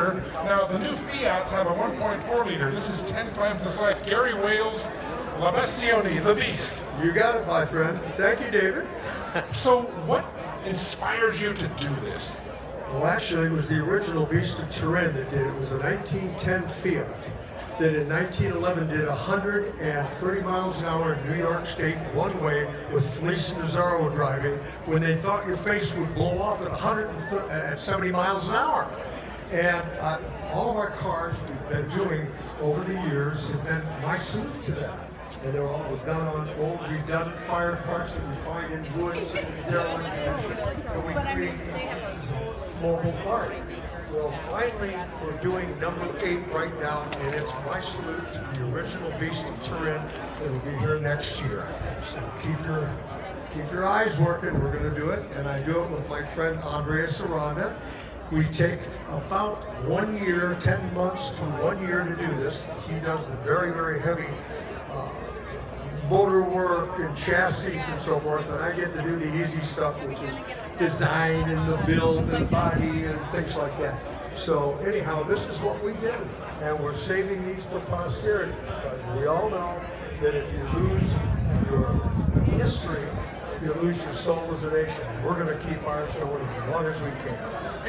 liter. Now, the new Fiats have a 1.4 liter. This is 10 times the size. Gary Wales, La Bestioni, the Beast. You got it, my friend. Thank you, David. So, what inspires you to do this? Well, actually, it was the original Beast of Turin that did it. It was a 1910 Fiat that in 1911 did 130 miles an hour in New York State one way with Felice Nazaro driving when they thought your face would blow off at 70 miles an hour. And all of our cars we've been doing over the years have been my salute to that. And they're all done on old, redundant fire trucks that we find in woods and in derelict condition, and we create mobile park. Well, finally, we're doing number 8 right now, and it's my salute to the original Beast of Turin that'll be here next year. So keep your eyes working. We're going to do it, and I do it with my friend Andrea Saranda. We take about 1 year, 10 months to 1 year to do this. He does the very, very heavy motor work and chassis and so forth, and I get to do the easy stuff, which is design and the build and body and things like that. So anyhow, this is what we did, and we're saving these for posterity, because we all know that if you lose your history, you lose your soul as a nation. We're going to keep ours going as long as we can.